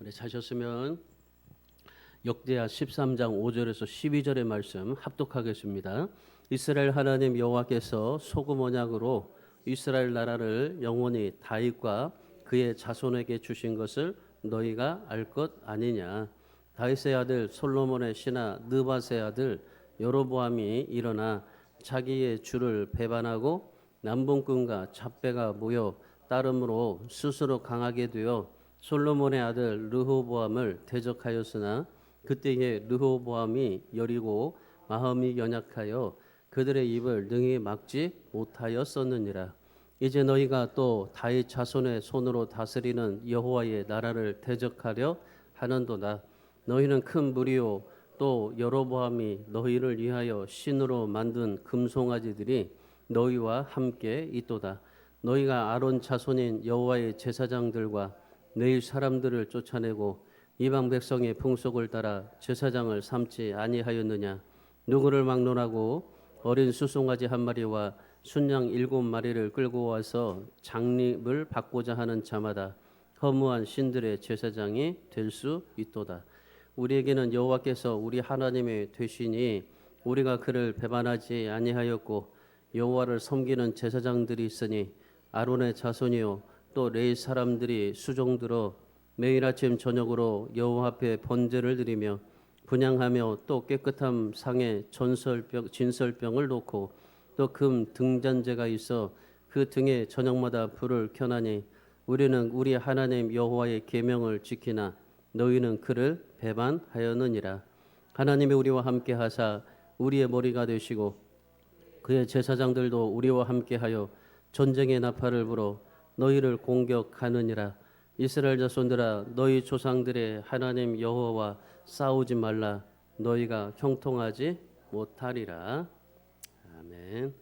우리 자셨으면 역대하 13장 5절에서 12절의 말씀 합독하겠습니다. 이스라엘 하나님 여호와께서 소금 언약으로 이스라엘 나라를 영원히 다윗과 그의 자손에게 주신 것을 너희가 알 것 아니냐. 다윗의 아들 솔로몬의 신하 느밧의 아들 여로보암이 일어나 자기의 주를 배반하고 남봉꾼과 잡배가 모여 따름으로 스스로 강하게 되어 솔로몬의 아들 르호보암을 대적하였으나 그때에 르호보암이 여리고 마음이 연약하여 그들의 입을 능히 막지 못하였었느니라. 이제 너희가 또 다윗 자손의 손으로 다스리는 여호와의 나라를 대적하려 하는도다. 너희는 큰 무리요 또 여로보암이 너희를 위하여 신으로 만든 금송아지들이 너희와 함께 있도다. 너희가 아론 자손인 여호와의 제사장들과 너희 사람들을 쫓아내고 이방 백성의 풍속을 따라 제사장을 삼지 아니하였느냐. 누구를 막론하고 어린 수송아지 한 마리와 순양 7마리를 끌고 와서 장립을 받고자 하는 자마다 허무한 신들의 제사장이 될 수 있도다. 우리에게는 여호와께서 우리 하나님이 되시니 우리가 그를 배반하지 아니하였고 여호와를 섬기는 제사장들이 있으니 아론의 자손이요 또 레위 사람들이 수종들어 매일 아침 저녁으로 여호와 앞에 번제를 드리며 분향하며 또 깨끗함 상에 진설병을 놓고 또 금 등잔재가 있어 그 등에 저녁마다 불을 켜나니 우리는 우리 하나님 여호와의 계명을 지키나 너희는 그를 배반하였느니라. 하나님이 우리와 함께 하사 우리의 머리가 되시고 그의 제사장들도 우리와 함께하여 전쟁의 나팔을 불어 너희를 공격하느니라. 이스라엘 자손들아 너희 조상들의 하나님 여호와와 싸우지 말라. 너희가 형통하지 못하리라. 아멘.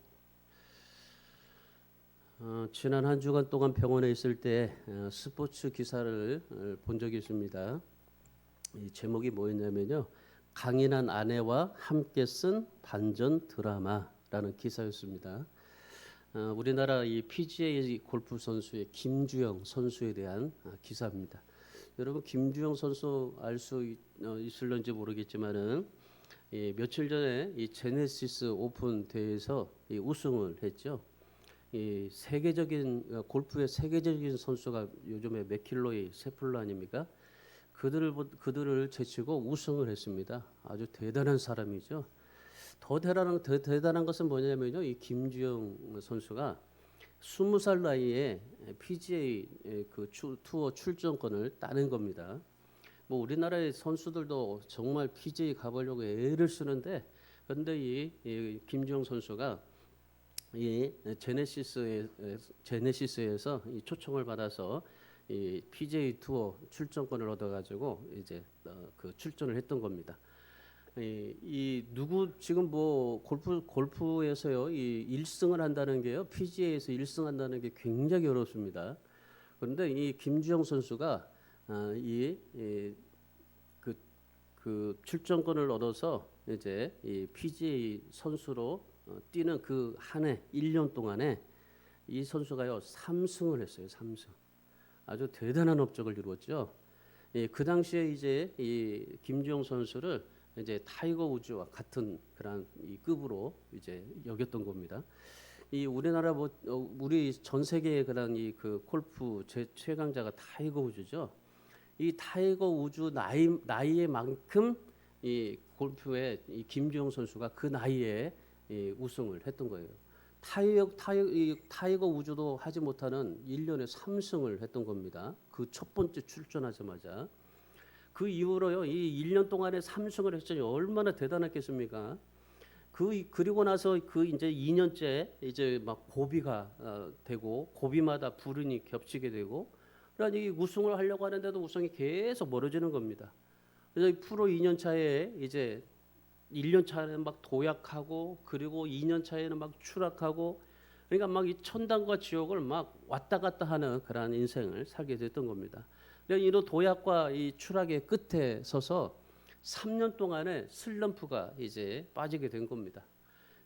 지난 한 주간 동안 병원에 있을 때 스포츠 기사를 본 적이 있습니다. 이 제목이 뭐였냐면요, 강인한 아내와 함께 쓴 반전 드라마라는 기사였습니다. 우리나라 이 PGA 골프 선수의 김주영 선수에 대한 기사입니다. 여러분 김주영 선수 알 수 있을런지 모르겠지만은 며칠 전에 이 제네시스 오픈 대회에서 우승을 했죠. 이 세계적인 골프의 세계적인 선수가 요즘에 맥킬로이 세플러 아닙니까? 그들을 제치고 우승을 했습니다. 아주 대단한 사람이죠. 더 대단한 것은 뭐냐면요, 이 김주영 선수가 20살 나이에 PGA 그 투어 출전권을 따낸 겁니다. 뭐 우리나라의 선수들도 정말 PGA 가보려고 애를 쓰는데, 그런데 이 김주영 선수가 이 제네시스에서 이 초청을 받아서 이 PGA 투어 출전권을 얻어가지고 이제 그 출전을 했던 겁니다. 이 누구 지금 뭐 골프에서요 이 1승을 한다는 게요, PGA에서 1승한다는 게 굉장히 어렵습니다. 그런데 이 김주영 선수가 그 출전권을 얻어서 이제 이 PGA 선수로 뛰는 그 한 해 1년 동안에 이 선수가요 3승을 했어요. 3승. 아주 대단한 업적을 이루었죠. 그 당시에 이제 이 김주영 선수를 이제 타이거 우즈와 같은 그런 이 급으로 이제 여겼던 겁니다. 이 우리나라 우리 전 세계의 그런 이 그 골프 최강자가 타이거 우즈죠. 이 타이거 우즈 나이에 만큼 이 골프의 이 김주영 선수가 그 나이에 우승을 했던 거예요. 타이거 우즈도 하지 못하는 1년에 3승을 했던 겁니다. 그 첫 번째 출전하자마자. 그 이후로요, 이 1년 동안에 3승을 했더니 얼마나 대단했겠습니까? 그리고 나서 그 이제 2년째 이제 막 고비가 되고 고비마다 불운이 겹치게 되고, 그러니까 이 우승을 하려고 하는데도 우승이 계속 멀어지는 겁니다. 그래서 이 프로 2년 차에 이제 1년 차에는 막 도약하고, 그리고 2년 차에는 막 추락하고, 그러니까 막 이 천당과 지옥을 막 왔다 갔다 하는 그런 인생을 살게 됐던 겁니다. 이런 도약과 이 추락의 끝에 서서 3년 동안의 슬럼프가 이제 빠지게 된 겁니다.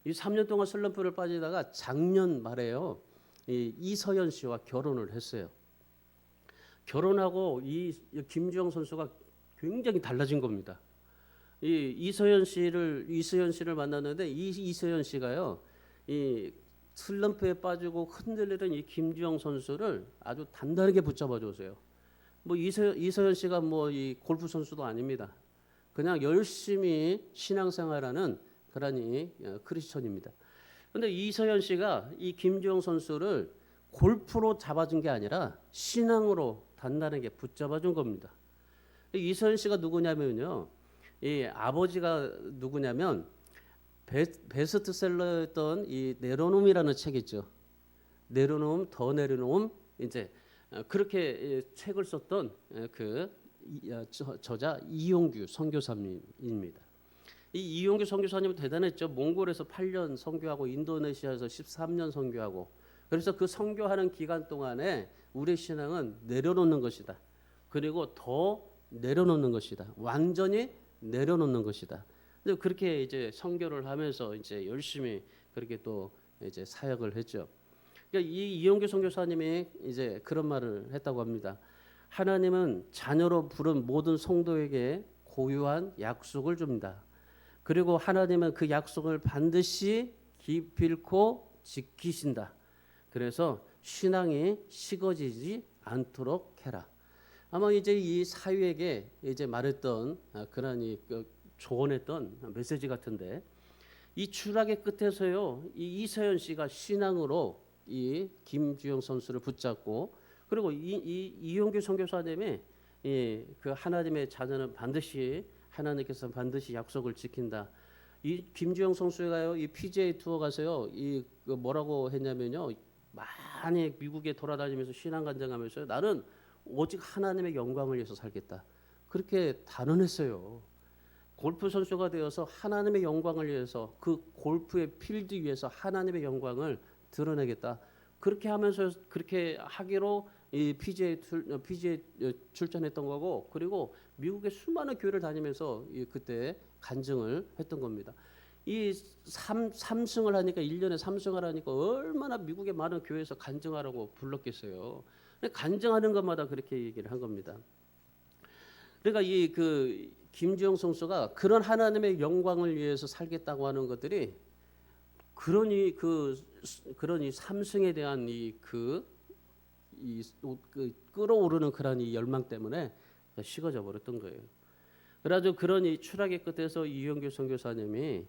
이 3년 동안 슬럼프를 빠지다가 작년 말에요, 이 이서연 씨와 결혼을 했어요. 결혼하고 이 김주영 선수가 굉장히 달라진 겁니다. 이 이서연 씨를 만났는데 이 이서연 씨가요, 이 슬럼프에 빠지고 흔들리던 이 김주영 선수를 아주 단단하게 붙잡아 줬어요. 뭐 이서연 씨가 뭐 이 골프 선수도 아닙니다. 그냥 열심히 신앙생활하는 그런 크리스천입니다. 그런데 이서연 씨가 이 김주영 선수를 골프로 잡아준 게 아니라 신앙으로 단단하게 붙잡아 준 겁니다. 이서연 씨가 누구냐면요, 이 아버지가 누구냐면 베스트셀러였던 이 내려놓음이라는 책 있죠. 내려놓음 더 내려놓음 이제 그렇게 책을 썼던 그 저자 이용규 선교사님입니다. 이 이용규 선교사님은 대단했죠. 몽골에서 8년 선교하고 인도네시아에서 13년 선교하고, 그래서 그 선교하는 기간 동안에 우리의 신앙은 내려놓는 것이다. 그리고 더 내려놓는 것이다. 완전히 내려놓는 것이다. 그렇게 이제 선교를 하면서 이제 열심히 그렇게 또 이제 사역을 했죠. 그러니까 이 이용규 선교사님이 이제 그런 말을 했다고 합니다. 하나님은 자녀로 부른 모든 성도에게 고유한 약속을 줍니다. 그리고 하나님은 그 약속을 반드시 기필코 지키신다. 그래서 신앙이 식어지지 않도록 해라. 아마 이제 이 사유에게 이제 말했던 그런 조언했던 메시지 같은데, 이 추락의 끝에서요, 이 이서연 씨가 신앙으로 이 김주영 선수를 붙잡고, 그리고 이용규 선교사님이 그 하나님의 자녀는 반드시 하나님께서 반드시 약속을 지킨다. 이 김주영 선수가요, 이 PGA 투어 가서요, 그 뭐라고 했냐면요, 많이 미국에 돌아다니면서 신앙 간증하면서 나는 오직 하나님의 영광을 위해서 살겠다. 그렇게 단언했어요. 골프 선수가 되어서 하나님의 영광을 위해서 그 골프의 필드 위에서 하나님의 영광을 드러내겠다. 그렇게 하면서 그렇게 하기로 이 PGA 출전했던 거고, 그리고 미국의 수많은 교회를 다니면서 그때 간증을 했던 겁니다. 이 3승을 하니까 1년에 3승을 하니까 얼마나 미국의 많은 교회에서 간증하라고 불렀겠어요. 간증하는 것마다 그렇게 얘기를 한 겁니다. 그러니까 이 그 김주영 선수가 그런 하나님의 영광을 위해서 살겠다고 하는 것들이 그러니 그런 이 삼승에 대한 끌어오르는 그런 이 열망 때문에 식어져 버렸던 거예요. 그래가지고 그런 이 추락의 끝에서 이용규 선교사님이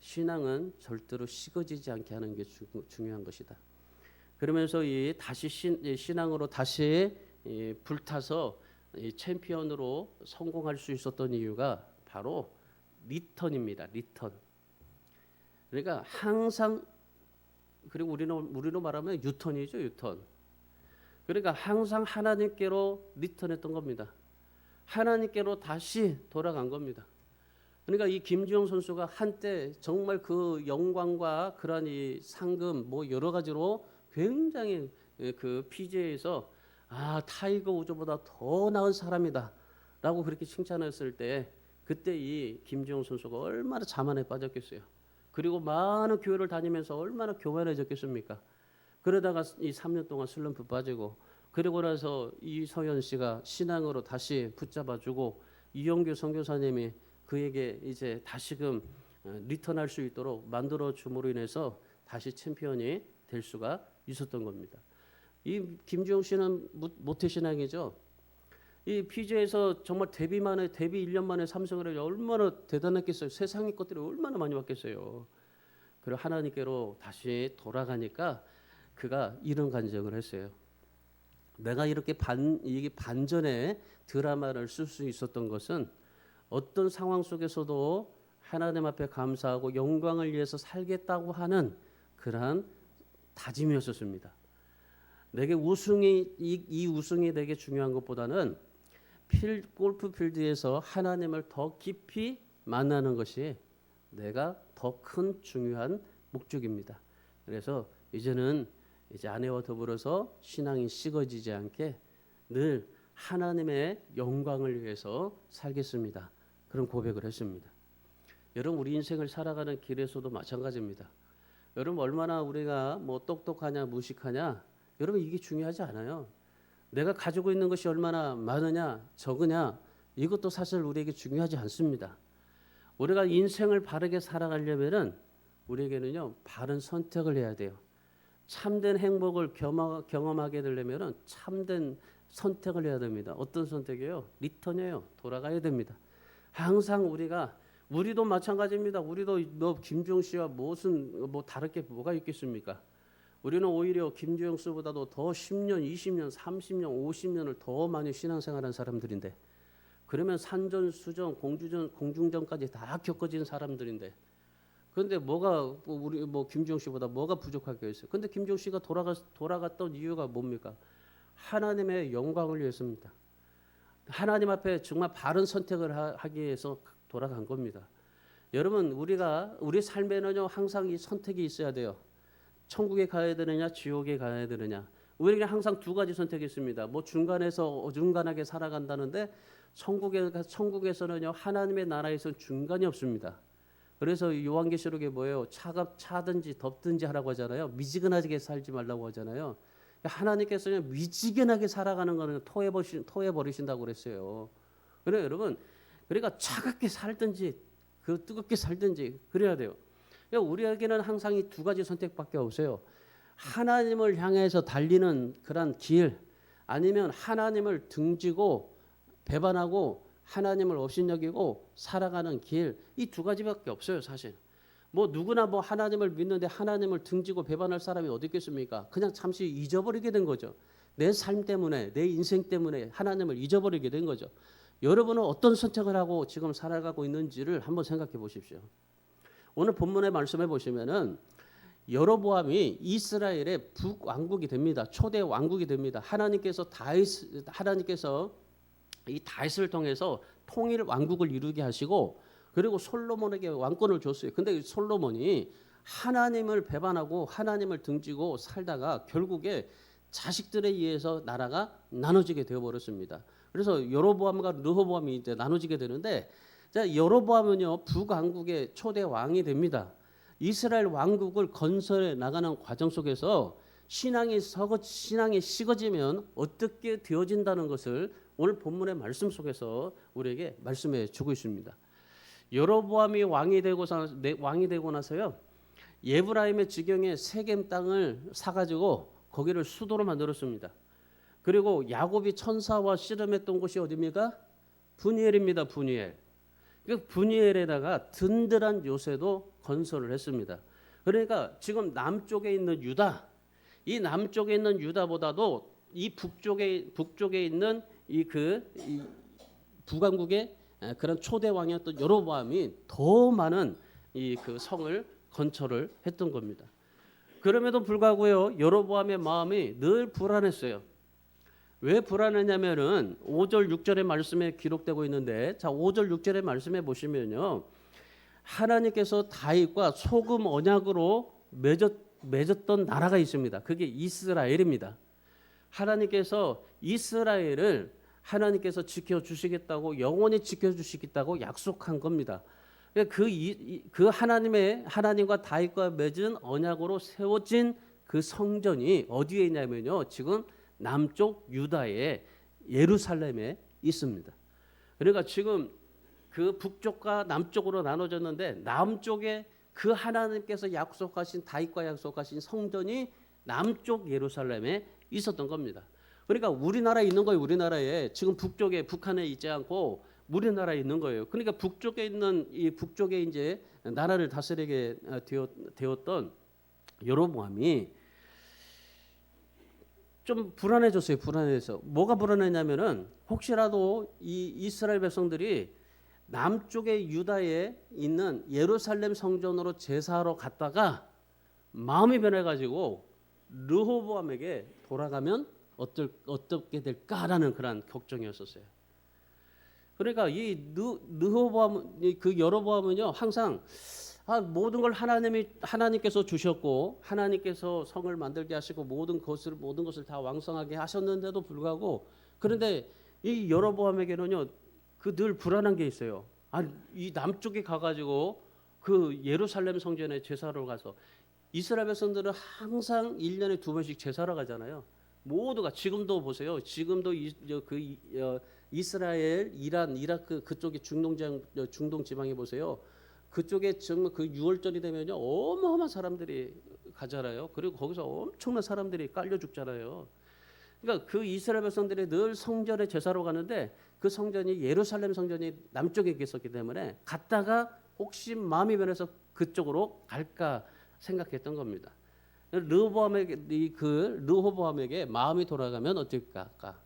신앙은 절대로 식어지지 않게 하는 게 중요한 것이다. 그러면서 다시 신앙으로 다시 불타서 챔피언으로 성공할 수 있었던 이유가 바로 리턴입니다. 리턴. 그러니까 항상, 그리고 우리로 말하면 유턴이죠, 유턴. 그러니까 항상 하나님께로 리턴했던 겁니다. 하나님께로 다시 돌아간 겁니다. 그러니까 이 김주영 선수가 한때 정말 그 영광과 그런 이 상금 뭐 여러 가지로 굉장히 그 PGA에서 타이거 우즈보다 더 나은 사람이다라고 그렇게 칭찬했을 때, 그때 이 김주영 선수가 얼마나 자만에 빠졌겠어요. 그리고 많은 교회를 다니면서 얼마나 교만해졌겠습니까? 그러다가 이 3년 동안 슬럼프 빠지고, 그리고 나서 이서연 씨가 신앙으로 다시 붙잡아주고, 이용규 선교사님이 그에게 이제 다시금 리턴할 수 있도록 만들어 줌으로 인해서 다시 챔피언이 될 수가 있었던 겁니다. 이 김주영 씨는 모태신앙이죠. 이 PGA에서 정말 데뷔 1년 만에 3승을 해서 얼마나 대단했겠어요. 세상의 것들이 얼마나 많이 왔겠어요. 그리고 하나님께로 다시 돌아가니까 그가 이런 간증을 했어요. 내가 이렇게 이게 반전의 드라마를 쓸 수 있었던 것은 어떤 상황 속에서도 하나님 앞에 감사하고 영광을 위해서 살겠다고 하는 그러한 다짐이었습니다. 내게 이 우승이 내게 중요한 것보다는 골프 필드에서 하나님을 더 깊이 만나는 것이 내가 더 큰 중요한 목적입니다. 그래서 이제는 이제 아내와 더불어서 신앙이 식어지지 않게 늘 하나님의 영광을 위해서 살겠습니다. 그런 고백을 했습니다. 여러분, 우리 인생을 살아가는 길에서도 마찬가지입니다. 여러분, 얼마나 우리가 뭐 똑똑하냐 무식하냐, 여러분 이게 중요하지 않아요. 내가 가지고 있는 것이 얼마나 많으냐 적으냐 이것도 사실 우리에게 중요하지 않습니다. 우리가 인생을 바르게 살아가려면은 우리에게는요 바른 선택을 해야 돼요. 참된 행복을 경험하게 되려면은 참된 선택을 해야 됩니다. 어떤 선택이에요? 리턴이에요. 돌아가야 됩니다. 항상 우리도 마찬가지입니다. 우리도 너 김주영 씨와 무슨 뭐 다를 게 뭐가 있겠습니까? 우리는 오히려 김주영 씨보다도 더 10년, 20년, 30년, 50년을 더 많이 신앙생활한 사람들인데 그러면 산전수전, 공중전까지 다 겪어진 사람들인데 그런데 뭐가 우리 뭐 김주영 씨보다 뭐가 부족할 게 있어요? 근데 김주영 씨가 돌아갔던 이유가 뭡니까? 하나님의 영광을 위해서입니다. 하나님 앞에 정말 바른 선택을 하기 위해서 돌아간 겁니다. 여러분 우리 삶에는요 항상 이 선택이 있어야 돼요. 천국에 가야 되느냐 지옥에 가야 되느냐. 우리에게 항상 두 가지 선택이 있습니다. 뭐 중간에서 어중간하게 살아간다는데 천국에서는요 하나님의 나라에서 중간이 없습니다. 그래서 요한계시록에 뭐예요? 차든지 덥든지 하라고 하잖아요. 미지근하게 살지 말라고 하잖아요. 하나님께서는 미지근하게 살아가는 거는 토해 버리신다고 그랬어요. 그래요, 여러분. 그러니까 차갑게 살든지 그 뜨겁게 살든지 그래야 돼요. 그러니까 우리에게는 항상 이 두 가지 선택밖에 없어요. 하나님을 향해서 달리는 그런 길, 아니면 하나님을 등지고 배반하고 하나님을 업신여기고 살아가는 길, 이 두 가지밖에 없어요, 사실. 뭐 누구나 뭐 하나님을 믿는데 하나님을 등지고 배반할 사람이 어디 있겠습니까? 그냥 잠시 잊어버리게 된 거죠. 내 삶 때문에, 내 인생 때문에 하나님을 잊어버리게 된 거죠. 여러분은 어떤 선택을 하고 지금 살아가고 있는지를 한번 생각해 보십시오. 오늘 본문의 말씀해 보시면은 여로보암이 이스라엘의 북왕국이 됩니다. 초대 왕국이 됩니다. 하나님께서 이 다윗을 통해서 통일 왕국을 이루게 하시고 그리고 솔로몬에게 왕권을 줬어요. 근데 솔로몬이 하나님을 배반하고 하나님을 등지고 살다가 결국에 자식들에 의해서 나라가 나눠지게 되어 버렸습니다. 그래서 여로보암과 르호보암이 이제 나눠지게 되는데 자, 여로보암은요 북왕국의 초대 왕이 됩니다. 이스라엘 왕국을 건설해 나가는 과정 속에서 신앙이 식어지면 어떻게 되어진다는 것을 오늘 본문의 말씀 속에서 우리에게 말씀해 주고 있습니다. 여로보암이 왕이 되고 나서요 예브라임의 지경에 세겜 땅을 사가지고 거기를 수도로 만들었습니다. 그리고 야곱이 천사와 씨름했던 곳이 어디입니까? 분이엘입니다. 분이엘. 그 분이엘에다가 든든한 요새도 건설을 했습니다. 그러니까 지금 남쪽에 있는 유다, 이 남쪽에 있는 유다보다도 이 북쪽에 있는 이 북왕국의 그런 초대 왕이었던 여로보암이 더 많은 이 그 성을 건설을 했던 겁니다. 그럼에도 불구하고요 여로보암의 마음이 늘 불안했어요. 왜 불안했냐면은 5절 6절의 말씀에 기록되고 있는데 자 5절 6절의 말씀에 보시면요 하나님께서 다윗과 소금 언약으로 맺었던 나라가 있습니다. 그게 이스라엘입니다. 하나님께서 이스라엘을 하나님께서 지켜주시겠다고 영원히 지켜주시겠다고 약속한 겁니다. 그 하나님과 다윗과 맺은 언약으로 세워진 그 성전이 어디에 있냐면요 지금 남쪽 유다의 예루살렘에 있습니다. 그러니까 지금 그 북쪽과 남쪽으로 나눠졌는데 남쪽에 그 하나님께서 약속하신 다윗과 약속하신 성전이 남쪽 예루살렘에 있었던 겁니다. 그러니까 우리나라에 있는 거예요. 우리나라에 지금 북한에 있지 않고 우리나라에 있는 거예요. 그러니까 북쪽에 이제 나라를 다스리게 되었던 여로보암이 좀 불안해졌어요. 불안해서 뭐가 불안했냐면은 혹시라도 이 이스라엘 백성들이 남쪽의 유다에 있는 예루살렘 성전으로 제사하러 갔다가 마음이 변해가지고 르호보암에게 돌아가면 어떻게 될까라는 그런 걱정이었었어요. 그러니까 이 르호보암 그 여로보암은요 항상 모든 걸 하나님께서 주셨고 하나님께서 성을 만들게 하시고 모든 것을 다 왕성하게 하셨는데도 불구하고 그런데 이 여로보암에게는요 그 늘 불안한 게 있어요. 이 남쪽에 가가지고 그 예루살렘 성전에 제사로 가서 이스라엘 백성들은 항상 1년에 2번씩 제사로 가잖아요. 모두가 지금도 보세요. 지금도 이스라엘, 이란, 이라크 그쪽에 중동 지방에 보세요. 그쪽에 정말 그 6월절이 되면요 어마어마한 사람들이 가잖아요. 그리고 거기서 엄청난 사람들이 깔려 죽잖아요. 그러니까 그 이스라엘 백성들이 늘 성전에 제사로 가는데 그 성전이 예루살렘 성전이 남쪽에 있었기 때문에 갔다가 혹시 마음이 변해서 그쪽으로 갈까 생각했던 겁니다. 르호보암에게 마음이 돌아가면 어떨까?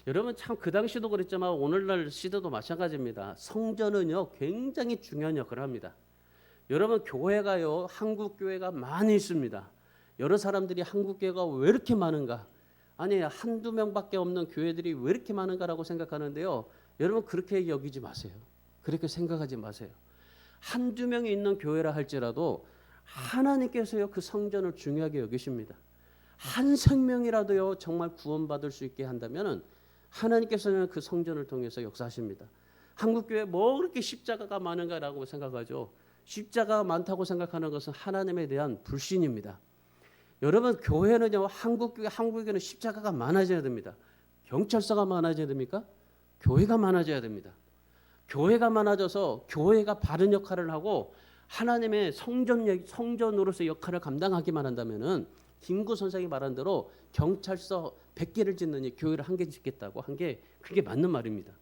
여러분 참 그 당시도 그랬지만 오늘날 시대도 마찬가지입니다. 성전은요 굉장히 중요한 역할을 합니다. 여러분 교회가요 한국 교회가 많이 있습니다. 여러 사람들이 한국 교회가 왜 이렇게 많은가? 아니 한두 명밖에 없는 교회들이 왜 이렇게 많은가라고 생각하는데요. 여러분 그렇게 여기지 마세요. 그렇게 생각하지 마세요. 한두 명이 있는 교회라 할지라도 하나님께서요 그 성전을 중요하게 여기십니다. 한 생명이라도요 정말 구원받을 수 있게 한다면은 하나님께서는 그 성전을 통해서 역사하십니다. 한국 교회 뭐 그렇게 십자가가 많은가라고 생각하죠. 십자가가 많다고 생각하는 것은 하나님에 대한 불신입니다. 여러분 교회는요 한국교회는 십자가가 많아져야 됩니다. 경찰서가 많아져야 됩니까? 교회가 많아져야 됩니다. 교회가 많아져서 교회가 바른 역할을 하고 하나님의 성전으로서의 역할을 감당하기만 한다면은 김구 선생이 말한 대로 경찰서 100개를 짓느니 교회를 1개 짓겠다고 한 게 그게 맞는 말입니다.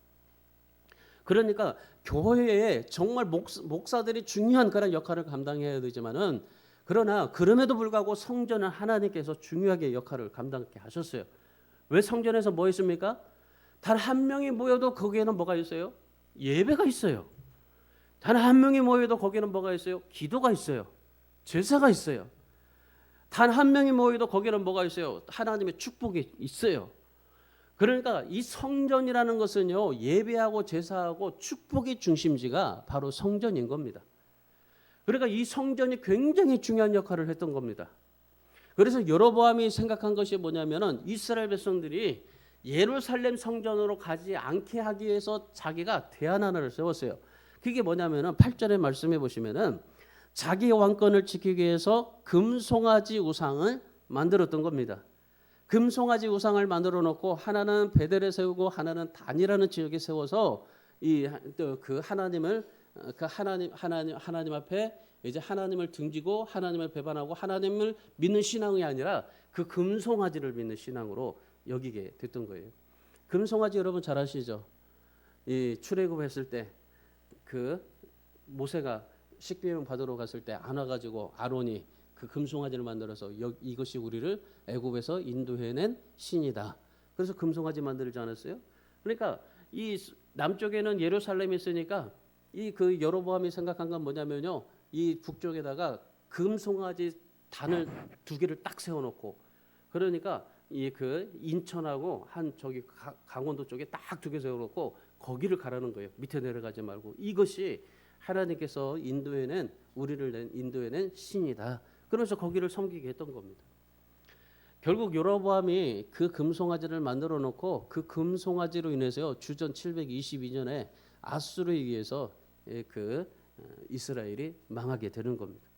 그러니까 교회에 정말 목사들이 중요한 그런 역할을 감당해야 되지만은 그러나 그럼에도 불구하고 성전은 하나님께서 중요하게 역할을 감당하게 하셨어요. 왜 성전에서 뭐 있습니까? 단 한 명이 모여도 거기에는 뭐가 있어요? 예배가 있어요. 단 한 명이 모여도 거기에는 뭐가 있어요? 기도가 있어요. 제사가 있어요. 단 한 명이 모여도 거기에는 뭐가 있어요? 하나님의 축복이 있어요. 그러니까 이 성전이라는 것은요 예배하고 제사하고 축복의 중심지가 바로 성전인 겁니다. 그러니까 이 성전이 굉장히 중요한 역할을 했던 겁니다. 그래서 여로보암이 생각한 것이 뭐냐면은 이스라엘 백성들이 예루살렘 성전으로 가지 않게 하기 위해서 자기가 대안 하나를 세웠어요. 그게 뭐냐면은 8절에 말씀해 보시면은 자기 왕권을 지키기 위해서 금송아지 우상을 만들었던 겁니다. 금송아지 우상을 만들어 놓고 하나는 베델에 세우고 하나는 단이라는 지역에 세워서 하나님 앞에 이제 하나님을 등지고 하나님을 배반하고 하나님을 믿는 신앙이 아니라 그 금송아지를 믿는 신앙으로 여기게 됐던 거예요. 금송아지 여러분 잘 아시죠? 이 출애굽했을 때 그 모세가 식비용 받으러 갔을 때 안아가지고 아론이 그 금송아지를 만들어서 이것이 우리를 애굽에서 인도해낸 신이다. 그래서 금송아지 만들지 않았어요? 그러니까 이 남쪽에는 예루살렘이 있으니까 이 그 여로보암이 생각한 건 뭐냐면요, 이 북쪽에다가 금송아지 단을 2개를 딱 세워놓고 그러니까 이 그 인천하고 한 저기 강원도 쪽에 딱 2개 세워놓고 거기를 가라는 거예요. 밑에 내려가지 말고 이것이 하나님께서 우리를 인도해낸 신이다. 그래서 거기를 섬기게 했던 겁니다. 결국 여로보암이 그 금송아지를 만들어 놓고 그 금송아지로 인해서요 주전 722년에 아수르에 의해서 이스라엘이 망하게 되는 겁니다.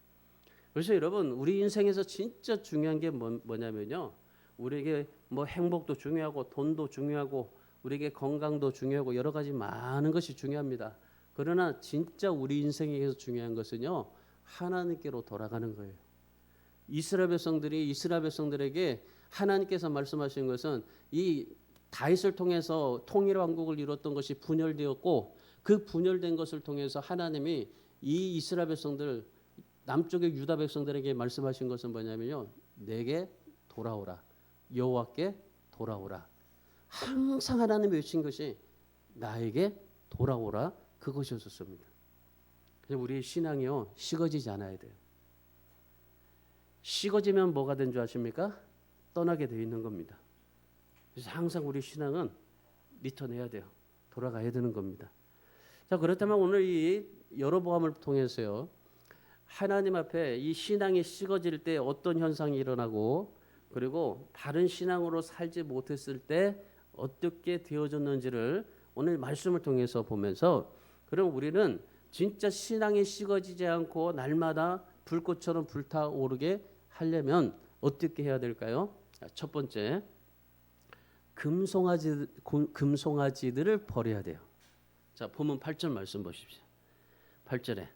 그래서 여러분 우리 인생에서 진짜 중요한 게 뭐냐면요, 우리에게 뭐 행복도 중요하고 돈도 중요하고 우리에게 건강도 중요하고 여러 가지 많은 것이 중요합니다. 그러나 진짜 우리 인생에서 중요한 것은요 하나님께로 돌아가는 거예요. 이스라엘 백성들에게 하나님께서 말씀하신 것은 이 다윗을 통해서 통일 왕국을 이뤘던 것이 분열되었고 그 분열된 것을 통해서 하나님이 이 이스라엘 백성들 남쪽의 유다 백성들에게 말씀하신 것은 뭐냐면요, 내게 돌아오라, 여호와께 돌아오라. 항상 하나님이 외친 것이 나에게 돌아오라, 그것이었습니다. 그래서 우리의 신앙이요 식어지지 않아야 돼요. 식어지면 뭐가 된 줄 아십니까? 떠나게 되어 있는 겁니다. 그래서 항상 우리 신앙은 리턴해야 돼요. 돌아가야 되는 겁니다. 자, 그렇다면 오늘 이 여로보암을 통해서요 하나님 앞에 이 신앙이 식어질 때 어떤 현상이 일어나고 그리고 바른 신앙으로 살지 못했을 때 어떻게 되어졌는지를 오늘 말씀을 통해서 보면서 그럼 우리는 진짜 신앙이 식어지지 않고 날마다 불꽃처럼 불타오르게 하려면 어떻게 해야 될까요? 첫 번째, 금송아지들을 버려야 돼요. 자, 본문 8절 말씀 보십시오. 8절에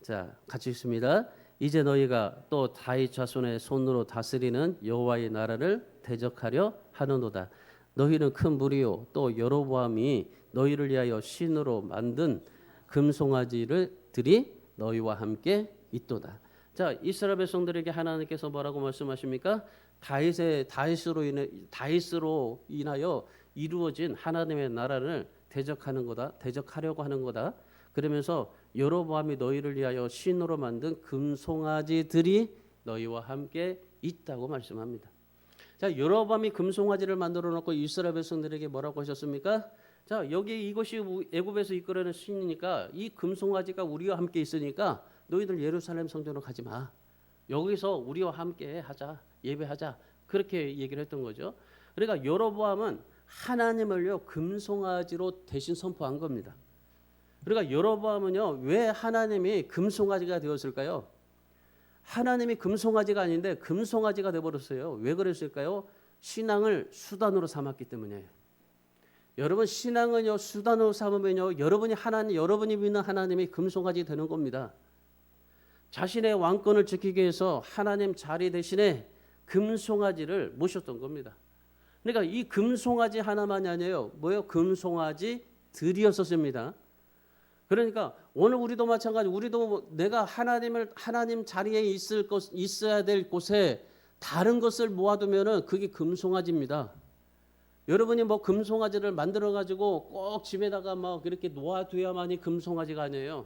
자, 같이 읽습니다. 이제 너희가 또 다윗 자손의 손으로 다스리는 여호와의 나라를 대적하려 하는도다. 너희는 큰 무리요 또 여로보암이 너희를 위하여 신으로 만든 금송아지들이 너희와 함께 있도다. 자, 이스라엘 백성들에게 하나님께서 뭐라고 말씀하십니까? 다윗으로 인하여 이루어진 하나님의 나라를 대적하는 거다. 대적하려고 하는 거다. 그러면서 여로보암이 너희를 위하여 신으로 만든 금송아지들이 너희와 함께 있다고 말씀합니다. 자, 여로보암이 금송아지를 만들어 놓고 이스라엘 백성들에게 뭐라고 하셨습니까? 자, 여기 이것이 애굽에서 이끌어낸 신이니까 이 금송아지가 우리와 함께 있으니까 너희들 예루살렘 성전으로 가지 마. 여기서 우리와 함께 하자. 예배하자. 그렇게 얘기를 했던 거죠. 그러니까 여로보암은 하나님을요 금송아지로 대신 선포한 겁니다. 그러니까 여로보암은요 왜 하나님이 금송아지가 되었을까요? 하나님이 금송아지가 아닌데 금송아지가 되어버렸어요. 왜 그랬을까요? 신앙을 수단으로 삼았기 때문이에요. 여러분 신앙은요 수단으로 삼으면요 여러분이 믿는 하나님이 금송아지 되는 겁니다. 자신의 왕권을 지키기 위해서 하나님 자리 대신에 금송아지를 모셨던 겁니다. 그러니까 이 금송아지 하나만이 아니에요. 뭐예요? 금송아지들이었었습니다. 그러니까 오늘 우리도 마찬가지. 우리도 내가 하나님 자리에 있어야 될 곳에 다른 것을 모아두면은 그게 금송아지입니다. 여러분이 뭐 금송아지를 만들어 가지고 꼭 집에다가 막 이렇게 놓아둬야만이 금송아지가 아니에요.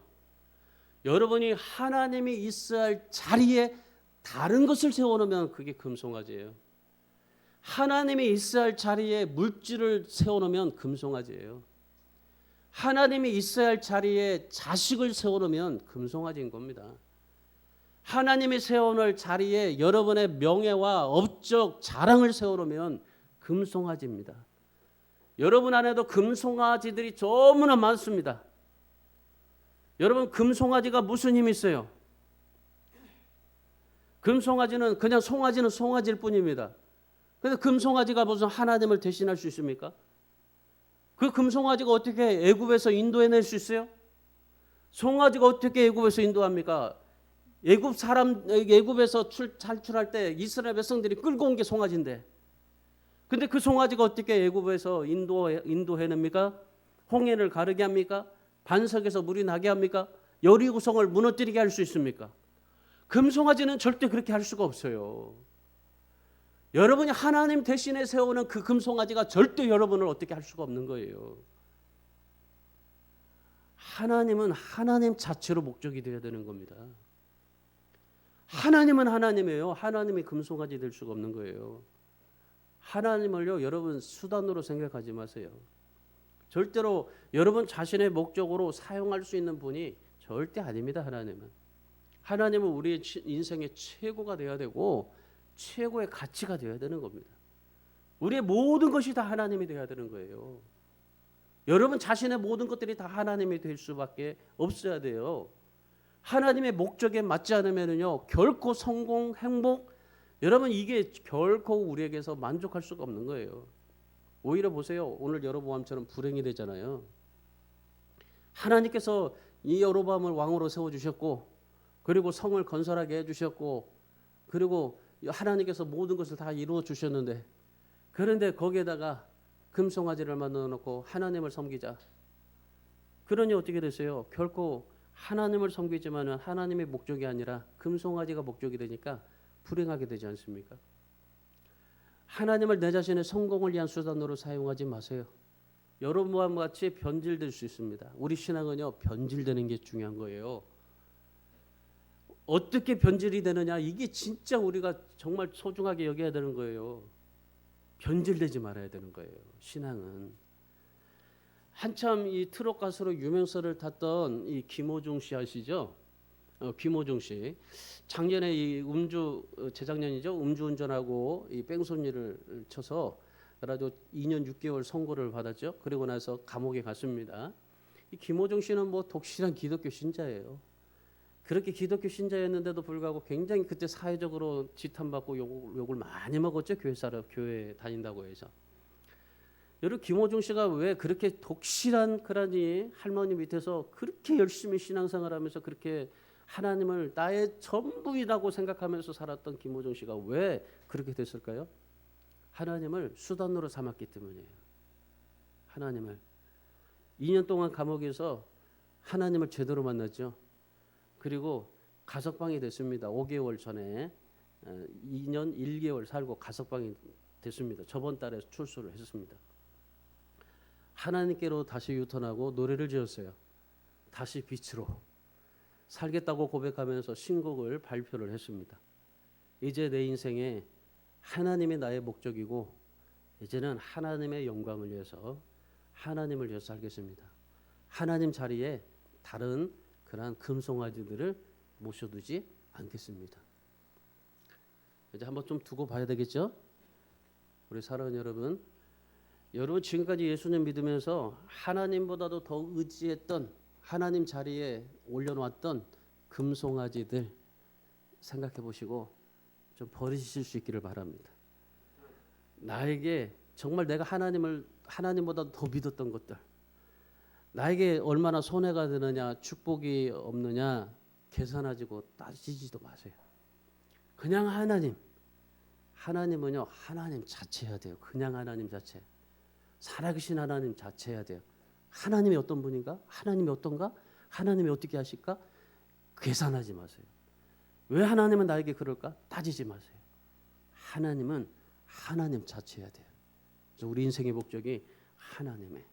여러분이 하나님이 있어야 할 자리에 다른 것을 세워놓으면 그게 금송아지예요. 하나님이 있어야 할 자리에 물질을 세워놓으면 금송아지예요. 하나님이 있어야 할 자리에 자식을 세워놓으면 금송아지인 겁니다. 하나님이 세워놓을 자리에 여러분의 명예와 업적 자랑을 세워놓으면 금송아지입니다. 여러분 안에도 금송아지들이 너무나 많습니다. 여러분 금송아지가 무슨 힘이 있어요? 금송아지는 그냥 송아지는 송아지일 뿐입니다. 그런데 금송아지가 무슨 하나님을 대신할 수 있습니까? 그 금송아지가 어떻게 애굽에서 인도해낼 수 있어요? 송아지가 어떻게 애굽에서 인도합니까? 애굽에서 탈출할 때 이스라엘 백성들이 끌고 온 게 송아지인데, 근데 그 송아지가 어떻게 애굽에서 인도해냅니까? 홍해를 가르게 합니까? 반석에서 물이 나게 합니까? 여리고성을 무너뜨리게 할 수 있습니까? 금송아지는 절대 그렇게 할 수가 없어요. 여러분이 하나님 대신에 세우는 그 금송아지가 절대 여러분을 어떻게 할 수가 없는 거예요. 하나님은 하나님 자체로 목적이 되어야 되는 겁니다. 하나님은 하나님이에요. 하나님이 금송아지 될 수가 없는 거예요. 하나님을요 여러분 수단으로 생각하지 마세요. 절대로 여러분 자신의 목적으로 사용할 수 있는 분이 절대 아닙니다. 하나님은 우리의 인생의 최고가 되어야 되고 최고의 가치가 되어야 되는 겁니다. 우리의 모든 것이 다 하나님이 되어야 되는 거예요. 여러분 자신의 모든 것들이 다 하나님이 될 수밖에 없어야 돼요. 하나님의 목적에 맞지 않으면요 결코 성공, 행복, 여러분 이게 결코 우리에게서 만족할 수가 없는 거예요. 오히려 보세요. 오늘 여로보암처럼 불행이 되잖아요. 하나님께서 이 여로보암을 왕으로 세워주셨고, 그리고 성을 건설하게 해주셨고, 그리고 하나님께서 모든 것을 다 이루어 주셨는데, 그런데 거기에다가 금송아지를 만들어 놓고 하나님을 섬기자. 그러니 어떻게 됐어요? 결코 하나님을 섬기지만은 하나님의 목적이 아니라 금송아지가 목적이 되니까 불행하게 되지 않습니까? 하나님을 내 자신의 성공을 위한 수단으로 사용하지 마세요. 여로보암 같이 변질될 수 있습니다. 우리 신앙은요 변질되는 게 중요한 거예요. 어떻게 변질이 되느냐, 이게 진짜 우리가 정말 소중하게 여겨야 되는 거예요. 변질되지 말아야 되는 거예요. 신앙은. 한참 이 트롯 가수로 유명세를 탔던 이 김호중 씨 아시죠? 김호중 씨. 작년에 이 재작년이죠. 음주운전하고 이 뺑소니를 쳐서 그래가지고 2년 6개월 선고를 받았죠. 그리고 나서 감옥에 갔습니다. 이 김호중 씨는 뭐 독실한 기독교 신자예요. 그렇게 기독교 신자였는데도 불구하고 굉장히 그때 사회적으로 지탄받고 욕을 많이 먹었죠. 교회 다닌다고 해서. 여러분 김호중 씨가 왜 그렇게 독실한 그러니 할머니 밑에서 그렇게 열심히 신앙생활하면서 그렇게 하나님을 나의 전부이라고 생각하면서 살았던 김호중 씨가 왜 그렇게 됐을까요? 하나님을 수단으로 삼았기 때문이에요. 하나님을 2년 동안 감옥에서 하나님을 제대로 만났죠. 그리고 가석방이 됐습니다. 5개월 전에 2년 1개월 살고 가석방이 됐습니다. 저번 달에 출소를 했습니다. 하나님께로 다시 유턴하고 노래를 지었어요. 다시 빛으로 살겠다고 고백하면서 신곡을 발표를 했습니다. 이제 내 인생에 하나님이 나의 목적이고 이제는 하나님의 영광을 위해서 하나님을 위해서 살겠습니다. 하나님 자리에 다른 그러한 금송아지들을 모셔두지 않겠습니다. 이제 한번 좀 두고 봐야 되겠죠? 우리 사랑하는 여러분, 여러분 지금까지 예수님 믿으면서 하나님보다도 더 의지했던 하나님 자리에 올려놓았던 금송아지들 생각해 보시고 좀 버리실 수 있기를 바랍니다. 나에게 정말 내가 하나님보다 더 믿었던 것들, 나에게 얼마나 손해가 되느냐, 축복이 없느냐 계산하지고 따지지도 마세요. 그냥 하나님은요 하나님 자체해야 돼요. 그냥 하나님 자체, 살아계신 하나님 자체해야 돼요. 하나님이 어떤 분인가? 하나님이 어떤가? 하나님이 어떻게 하실까? 계산하지 마세요. 왜 하나님은 나에게 그럴까? 따지지 마세요. 하나님은 하나님 자체해야 돼요. 그래서 우리 인생의 목적이 하나님의,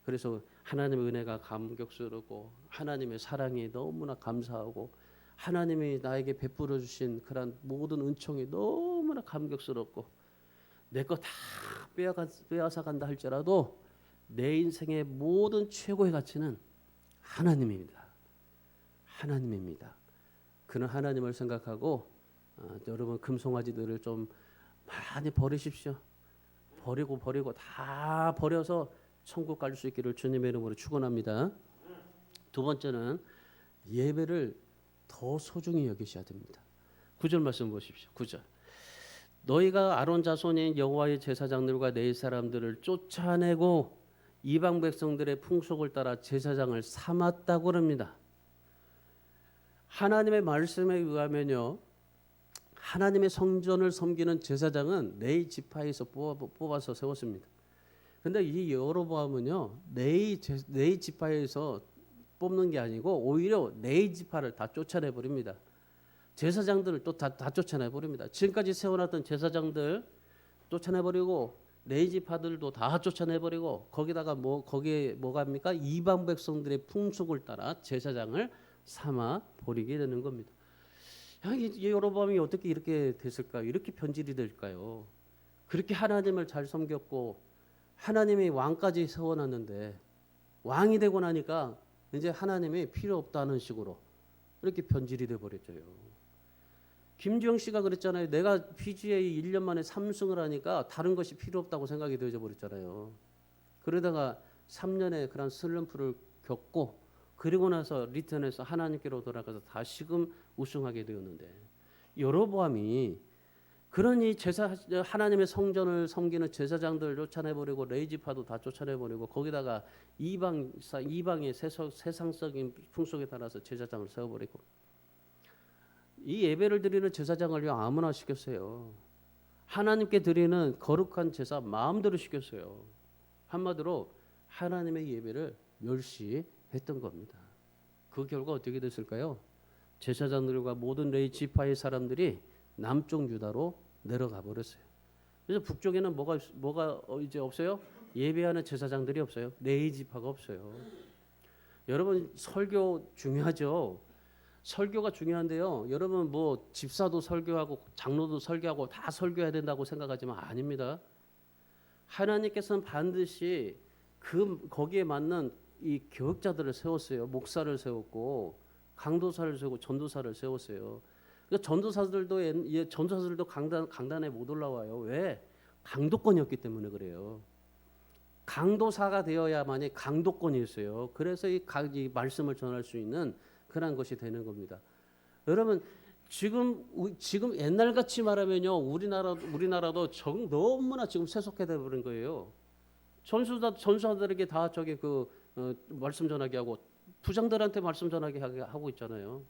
그래서 하나님의 은혜가 감격스럽고 하나님의 사랑이 너무나 감사하고 하나님이 나에게 베풀어 주신 그런 모든 은총이 너무나 감격스럽고 내 거 다 빼앗아 간다 할지라도 내 인생의 모든 최고의 가치는 하나님입니다. 하나님입니다. 그런 하나님을 생각하고 여러분 금송아지들을 좀 많이 버리십시오. 버리고 다 버려서 천국 갈 수 있기를 주님의 이름으로 축원합니다. 두 번째는 예배를 더 소중히 여기셔야 됩니다. 9절 말씀 보십시오. 9절. 너희가 아론 자손인 여호와의 제사장들과 내 사람들을 쫓아내고 이방 백성들의 풍속을 따라 제사장을 삼았다고 그럽니다. 하나님의 말씀에 의하면요, 하나님의 성전을 섬기는 제사장은 레위 지파에서 뽑아서 세웠습니다. 근데 이 여로보암은요 레위 지파에서 뽑는 게 아니고 오히려 레위 지파를 다 쫓아내 버립니다. 제사장들을 또 다 쫓아내 버립니다. 지금까지 세워놨던 제사장들 쫓아내 버리고 레위 지파들도 다 쫓아내 버리고 거기다가 거기에 뭐가 합니까? 이방 백성들의 풍속을 따라 제사장을 삼아 버리게 되는 겁니다. 이 여로보암이 어떻게 이렇게 됐을까요? 이렇게 변질이 될까요? 그렇게 하나님을 잘 섬겼고 하나님이 왕까지 세워놨는데 왕이 되고 나니까 이제 하나님이 필요 없다는 식으로 이렇게 변질이 돼버렸죠. 김주영 씨가 그랬잖아요. 내가 PGA 1년 만에 3승을 하니까 다른 것이 필요 없다고 생각이 되어져 버렸잖아요. 그러다가 3년의 그런 슬럼프를 겪고 그리고 나서 리턴해서 하나님께로 돌아가서 다시금 우승하게 되었는데 여로보암이 그러니 하나님의 성전을 섬기는 제사장들 쫓아내버리고 레위 지파도 다 쫓아내버리고 거기다가 이방의 세상적인 풍속에 따라서 제사장을 세워버리고 이 예배를 드리는 제사장을 왜 아무나 시켰어요? 하나님께 드리는 거룩한 제사 마음대로 시켰어요. 한마디로 하나님의 예배를 멸시했던 겁니다. 그 결과 어떻게 됐을까요? 제사장들과 모든 레위 지파의 사람들이 남쪽 유다로 내려가 버렸어요. 그래서 북쪽에는 뭐가 이제 없어요? 예배하는 제사장들이 없어요. 레위 지파가 없어요. 여러분 설교 중요하죠. 설교가 중요한데요. 여러분 뭐 집사도 설교하고 장로도 설교하고 다 설교해야 된다고 생각하지만 아닙니다. 하나님께서는 반드시 거기에 맞는 이 교역자들을 세웠어요. 목사를 세웠고 강도사를 세우고 전도사를 세웠어요. 그러니까 전도사들도 강단에 못 올라와요. 왜? 강도권이었기 때문에 그래요. 강도사가 되어야만이 강도권이 있어요. 그래서 이 말씀을 전할 수 있는 그런 것이 되는 겁니다. 여러분 지금 옛날같이 말하면요 우리나라도 너무나 지금 세속화돼 버린 거예요. 전사들에게 다 저기 말씀 전하게 하고 부장들한테 말씀 전하게 하고 있잖아요.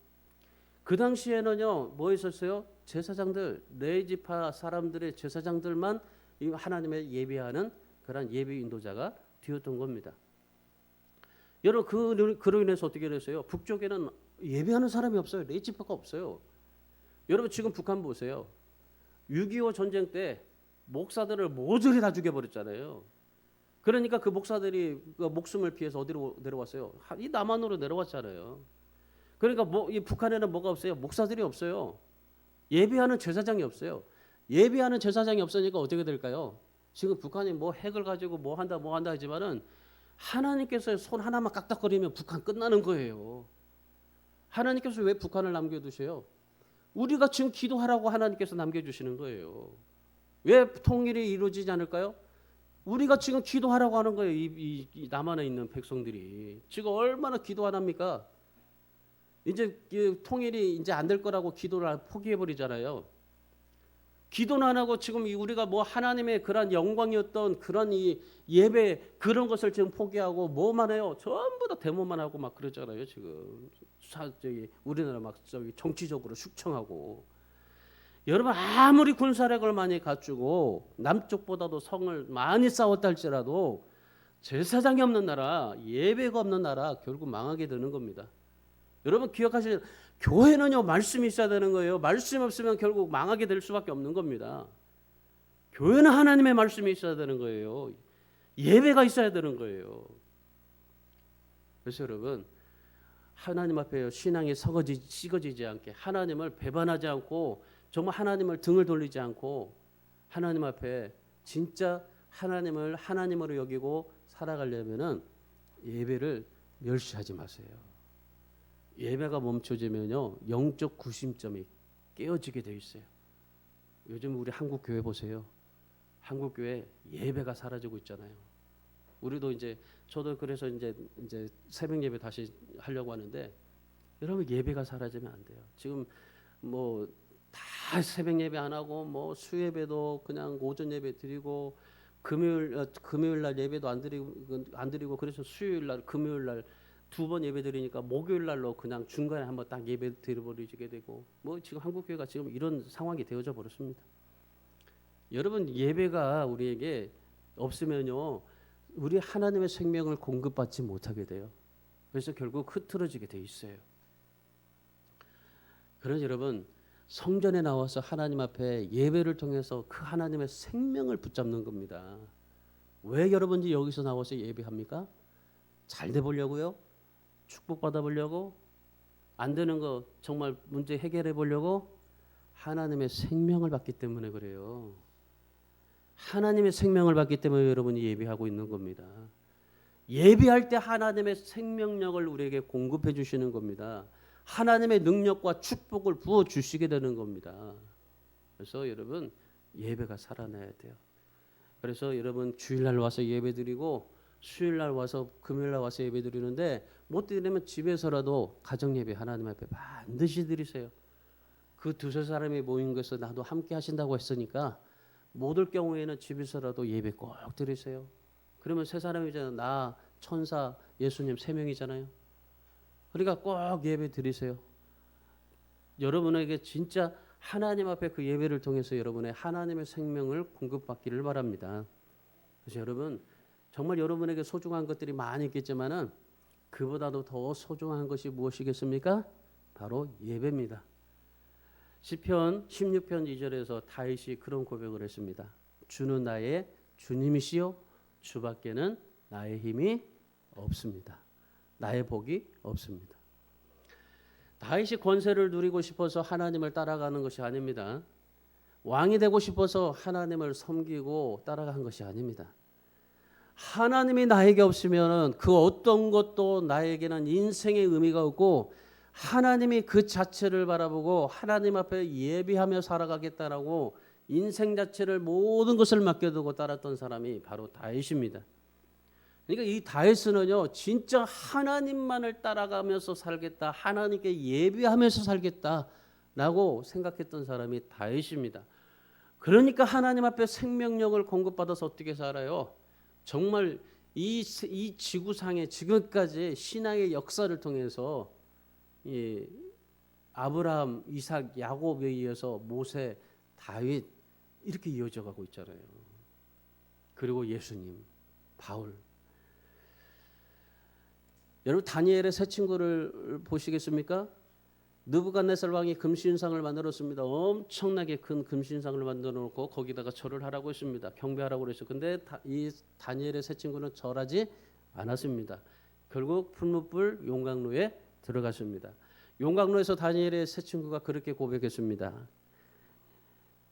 그 당시에는요 뭐 있었어요? 제사장들, 레위지파 사람들의 제사장들만 이 하나님의 예배하는 그런 예배 인도자가 되었던 겁니다. 여러분 그로 인해서 어떻게 됐어요? 북쪽에는 예배하는 사람이 없어요. 레위지파가 없어요. 여러분 지금 북한 보세요. 6.25 전쟁 때 목사들을 모조리 다 죽여버렸잖아요. 그러니까 그 목사들이 그 목숨을 피해서 어디로 내려왔어요? 이 남한으로 내려왔잖아요. 그러니까 이 북한에는 뭐가 없어요? 목사들이 없어요. 예배하는 제사장이 없어요. 예배하는 제사장이 없으니까 어떻게 될까요? 지금 북한이 뭐 핵을 가지고 뭐 한다 하지만은 하나님께서 손 하나만 깍닥거리면 북한 끝나는 거예요. 하나님께서 왜 북한을 남겨두세요? 우리가 지금 기도하라고 하나님께서 남겨주시는 거예요. 왜 통일이 이루어지지 않을까요? 우리가 지금 기도하라고 하는 거예요. 이 남한에 있는 백성들이 지금 얼마나 기도 안 합니까? 이제 통일이 이제 안 될 거라고 기도를 포기해 버리잖아요. 기도는 안 하고 지금 우리가 뭐 하나님의 그런 영광이었던 그런 이 예배 그런 것을 지금 포기하고 뭐만 해요? 전부 다 데모만 하고 막 그러잖아요. 지금 우리나라 막 저기 정치적으로 숙청하고. 여러분 아무리 군사력을 많이 갖추고 남쪽보다도 성을 많이 쌓았다 할지라도 제사장이 없는 나라, 예배가 없는 나라 결국 망하게 되는 겁니다. 여러분 기억하시죠? 교회는요 말씀이 있어야 되는 거예요. 말씀 없으면 결국 망하게 될 수밖에 없는 겁니다. 교회는 하나님의 말씀이 있어야 되는 거예요. 예배가 있어야 되는 거예요. 그래서 여러분 하나님 앞에 신앙이 썩어지지 않게 하나님을 배반하지 않고 정말 하나님을 등을 돌리지 않고 하나님 앞에 진짜 하나님을 하나님으로 여기고 살아가려면은 예배를 멸시하지 마세요. 예배가 멈춰지면요 영적 구심점이 깨어지게 돼 있어요. 요즘 우리 한국 교회 보세요. 한국 교회 예배가 사라지고 있잖아요. 우리도 저도 그래서 이제 새벽 예배 다시 하려고 하는데 여러분 예배가 사라지면 안 돼요. 지금 뭐 다 새벽 예배 안 하고 뭐 수예배도 그냥 오전 예배 드리고 금요일 날 예배도 안 드리고 그래서 수요일 날 금요일 날 두 번 예배 드리니까 목요일 날로 그냥 중간에 한번 딱 예배 드려버리게 되고 뭐 지금 한국 교회가 지금 이런 상황이 되어져 버렸습니다. 여러분 예배가 우리에게 없으면요 우리 하나님의 생명을 공급받지 못하게 돼요. 그래서 결국 흐트러지게 돼 있어요. 그래서 여러분 성전에 나와서 하나님 앞에 예배를 통해서 그 하나님의 생명을 붙잡는 겁니다. 왜 여러분들이 여기서 나와서 예배합니까? 잘 돼 보려고요? 축복받아 보려고? 안 되는 거 정말 문제 해결해 보려고? 하나님의 생명을 받기 때문에 그래요. 하나님의 생명을 받기 때문에 여러분이 예배하고 있는 겁니다. 예배할 때 하나님의 생명력을 우리에게 공급해 주시는 겁니다. 하나님의 능력과 축복을 부어 주시게 되는 겁니다. 그래서 여러분 예배가 살아나야 돼요. 그래서 여러분 주일날 와서 예배드리고 수요일날 와서 금요일날 와서 예배드리는데 못 드리면 집에서라도 가정예배 하나님 앞에 반드시 드리세요. 그 두세 사람이 모인 것에서 나도 함께 하신다고 했으니까 못 올 경우에는 집에서라도 예배 꼭 드리세요. 그러면 세 사람이잖아요. 나, 천사, 예수님 세 명이잖아요. 그러니까 꼭 예배 드리세요. 여러분에게 진짜 하나님 앞에 그 예배를 통해서 여러분의 하나님의 생명을 공급받기를 바랍니다. 그래서 여러분 정말 여러분에게 소중한 것들이 많이 있겠지만은 그보다도 더 소중한 것이 무엇이겠습니까? 바로 예배입니다. 시편 16편 2절에서 다윗이 그런 고백을 했습니다. 주는 나의 주님이시요 주밖에는 나의 힘이 없습니다. 나의 복이 없습니다. 다윗이 권세를 누리고 싶어서 하나님을 따라가는 것이 아닙니다. 왕이 되고 싶어서 하나님을 섬기고 따라간 것이 아닙니다. 하나님이 나에게 없으면 그 어떤 것도 나에게는 인생의 의미가 없고 하나님이 그 자체를 바라보고 하나님 앞에 예배하며 살아가겠다라고 인생 자체를 모든 것을 맡겨두고 따랐던 사람이 바로 다윗입니다. 그러니까 이 다윗은요 진짜 하나님만을 따라가면서 살겠다, 하나님께 예배하면서 살겠다라고 생각했던 사람이 다윗입니다. 그러니까 하나님 앞에 생명력을 공급받아서 어떻게 살아요? 정말 이 지구상에 지금까지 신앙의 역사를 통해서 이 아브라함, 이삭, 야곱에 의해서 모세, 다윗 이렇게 이어져 가고 있잖아요. 그리고 예수님, 바울. 여러분 다니엘의 세 친구를 보시겠습니까? 느부갓네살 왕이 금신상을 만들었습니다. 엄청나게 큰 금신상을 만들어 놓고 거기다가 절을 하라고 했습니다. 경배하라고 그랬어요. 근데 이 다니엘의 세 친구는 절하지 않았습니다. 결국 풀무불 용광로에 들어갔습니다. 용광로에서 다니엘의 세 친구가 그렇게 고백했습니다.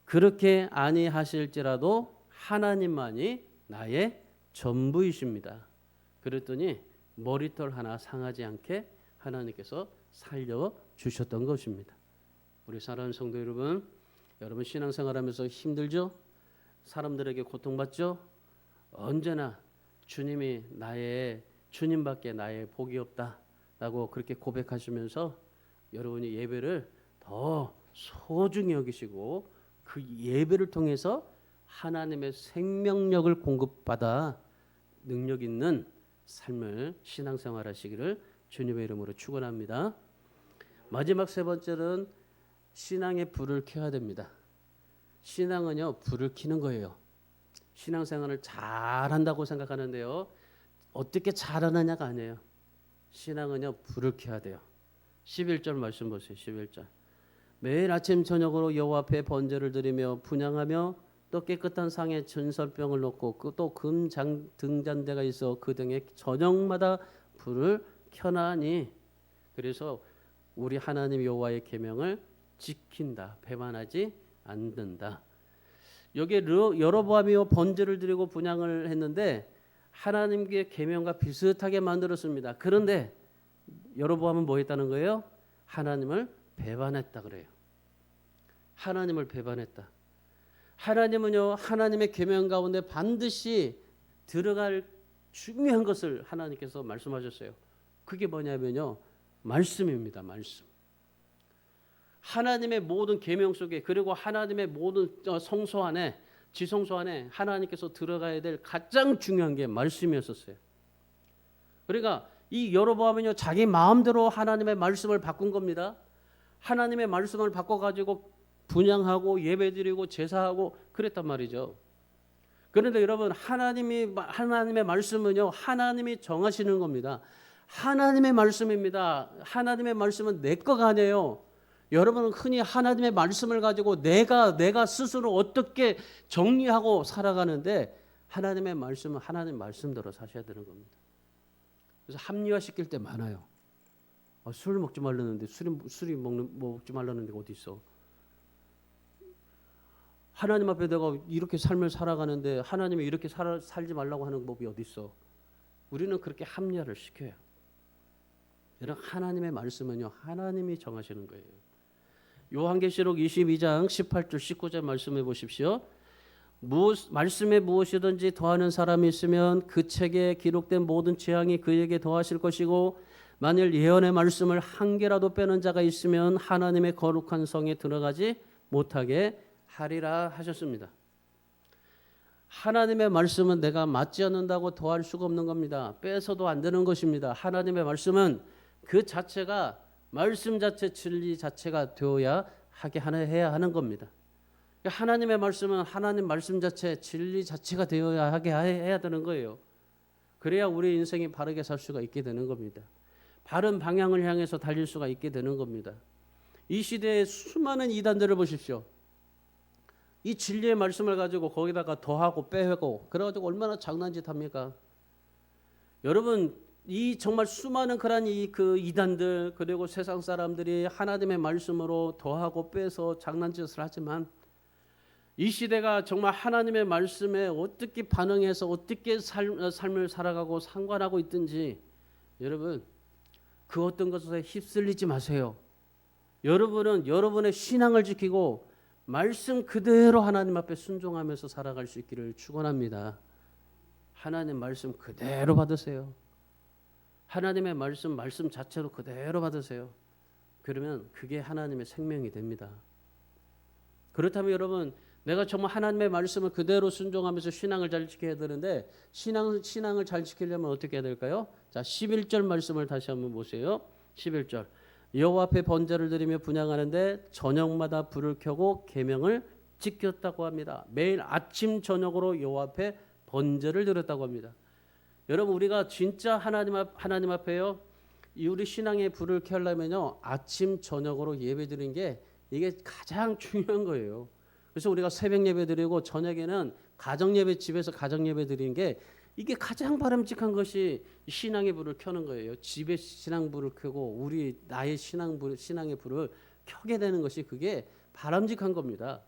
그렇게 아니하실지라도 하나님만이 나의 전부이십니다. 그랬더니 머리털 하나 상하지 않게 하나님께서 살려주셨던 것입니다. 우리 사랑하는 성도 여러분, 여러분 신앙생활하면서 힘들죠? 사람들에게 고통받죠? 언제나 주님이 주님밖에 나의 복이 없다라고 그렇게 고백하시면서 여러분이 예배를 더 소중히 여기시고 그 예배를 통해서 하나님의 생명력을 공급받아 능력 있는 삶을 신앙생활하시기를 주님의 이름으로 축원합니다. 마지막 세 번째는 신앙의 불을 켜야 됩니다. 신앙은요 불을 켜는 거예요. 신앙생활을 잘한다고 생각하는데요. 어떻게 잘하느냐가 아니에요. 신앙은요 불을 켜야 돼요. 11절 말씀 보세요. 11절. 매일 아침 저녁으로 여호와 앞에 번제를 드리며 분향하며 또 깨끗한 상에 전설병을 놓고 또 금 등잔대가 있어 그 등에 저녁마다 불을 켜나니 그래서 우리 하나님 여호와의 계명을 지킨다. 배반하지 않는다. 여기에 여로보암이 번제를 드리고 분향을 했는데 하나님의 계명과 비슷하게 만들었습니다. 그런데 여로보암은 뭐 했다는 거예요? 하나님을 배반했다 그래요. 하나님을 배반했다. 하나님은요 하나님의 계명 가운데 반드시 들어갈 중요한 것을 하나님께서 말씀하셨어요. 그게 뭐냐면요 말씀입니다. 말씀. 하나님의 모든 계명 속에 그리고 하나님의 모든 성소 안에 지성소 안에 하나님께서 들어가야 될 가장 중요한 게 말씀이었었어요. 그러니까 이 여로보암은요 자기 마음대로 하나님의 말씀을 바꾼 겁니다. 하나님의 말씀을 바꿔가지고 분향하고 예배드리고 제사하고 그랬단 말이죠. 그런데 여러분 하나님의 말씀은요 하나님이 정하시는 겁니다. 하나님의 말씀입니다. 하나님의 말씀은 내 거가 아니에요. 여러분은 흔히 하나님의 말씀을 가지고 내가 스스로 어떻게 정리하고 살아가는데 하나님의 말씀은 하나님 말씀대로 사셔야 되는 겁니다. 그래서 합리화시킬 때 많아요. 술 먹지 말라는데 술이 먹지 말라는데 어디 있어? 하나님 앞에 내가 이렇게 삶을 살아가는데 하나님이 이렇게 살지 말라고 하는 법이 어디 있어? 우리는 그렇게 합리화를 시켜요. 여러분 하나님의 말씀은요 하나님이 정하시는 거예요. 요한계시록 22장 18절 19절 말씀해 보십시오. 말씀에 무엇이든지 더하는 사람이 있으면 그 책에 기록된 모든 재앙이 그에게 더하실 것이고 만일 예언의 말씀을 한 개라도 빼는 자가 있으면 하나님의 거룩한 성에 들어가지 못하게 하리라 하셨습니다. 하나님의 말씀은 내가 맞지 않는다고 더할 수가 없는 겁니다. 빼서도 안 되는 것입니다. 하나님의 말씀은 그 자체가 말씀 자체 진리 자체가 되어야 해야 하는 겁니다. 하나님의 말씀은 하나님 말씀 자체 진리 자체가 되어야 해야 되는 거예요. 그래야 우리 인생이 바르게 살 수가 있게 되는 겁니다. 바른 방향을 향해서 달릴 수가 있게 되는 겁니다. 이 시대의 수많은 이단들을 보십시오. 이 진리의 말씀을 가지고 거기다가 더하고 빼고 그래가지고 얼마나 장난짓 합니까? 여러분 이 정말 수많은 그런 그 이단들 그리고 세상 사람들이 하나님의 말씀으로 더하고 빼서 장난짓을 하지만 이 시대가 정말 하나님의 말씀에 어떻게 반응해서 어떻게 삶을 살아가고 상관하고 있든지 여러분 그 어떤 것에 휩쓸리지 마세요. 여러분은 여러분의 신앙을 지키고 말씀 그대로 하나님 앞에 순종하면서 살아갈 수 있기를 축원합니다. 하나님 말씀 그대로 받으세요. 하나님의 말씀 자체로 그대로 받으세요. 그러면 그게 하나님의 생명이 됩니다. 그렇다면 여러분 내가 정말 하나님의 말씀을 그대로 순종하면서 신앙을 잘 지켜야 되는데 신앙을 잘 지키려면 어떻게 해야 될까요? 자, 11절 말씀을 다시 한번 보세요. 11절. 여호와 앞에 번제를 드리며 분향하는데 저녁마다 불을 켜고 계명을 지켰다고 합니다. 매일 아침 저녁으로 여호와 앞에 번제를 드렸다고 합니다. 여러분 우리가 진짜 하나님 앞에요. 우리 신앙의 불을 켜려면요. 아침 저녁으로 예배드리는 게 이게 가장 중요한 거예요. 그래서 우리가 새벽 예배 드리고 저녁에는 가정 예배 집에서 가정 예배 드리는 게 이게 가장 바람직한 것이 신앙의 불을 켜는 거예요. 집에 신앙 불을 켜고 나의 신앙의 불을 켜게 되는 것이 그게 바람직한 겁니다.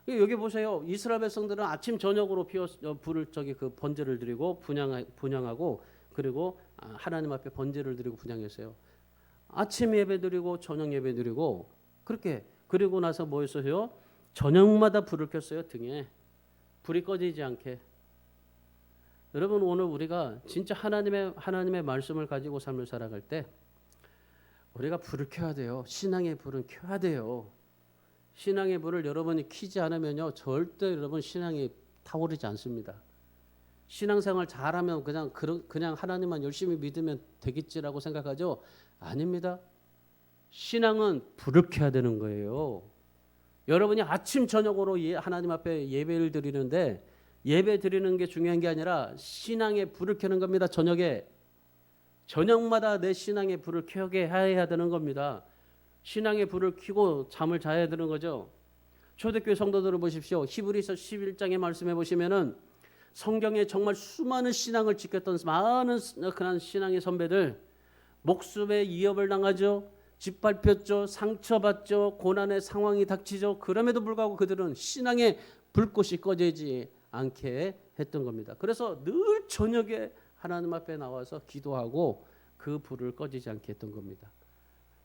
여기 보세요. 이스라엘 백성들은 아침 저녁으로 불을 그 번제를 드리고 분향하고 그리고 하나님 앞에 번제를 드리고 분향했어요. 아침 예배 드리고 저녁 예배 드리고 그렇게 그리고 나서 뭐 했어요? 저녁마다 불을 켰어요. 등에 불이 꺼지지 않게. 여러분 오늘 우리가 진짜 하나님의 말씀을 가지고 삶을 살아갈 때 우리가 불을 켜야 돼요. 신앙의 불은 켜야 돼요. 신앙의 불을 여러분이 켜지 않으면요 절대 여러분 신앙이 타오르지 않습니다. 신앙생활 잘하면 그냥 하나님만 열심히 믿으면 되겠지라고 생각하죠? 아닙니다. 신앙은 불을 켜야 되는 거예요. 여러분이 아침 저녁으로 하나님 앞에 예배를 드리는데 예배 드리는 게 중요한 게 아니라 신앙의 불을 켜는 겁니다. 저녁마다 내 신앙의 불을 켜게 해야 되는 겁니다. 신앙의 불을 켜고 잠을 자야 되는 거죠. 초대교회 성도들을 보십시오. 히브리서 11장에 말씀해 보시면은 성경에 정말 수많은 신앙을 지켰던 많은 그런 신앙의 선배들 목숨에 위협을 당하죠. 짓밟혔죠. 상처받죠. 고난의 상황이 닥치죠. 그럼에도 불구하고 그들은 신앙의 불꽃이 꺼지지 않게 했던 겁니다. 그래서 늘 저녁에 하나님 앞에 나와서 기도하고 그 불을 꺼지지 않게 했던 겁니다.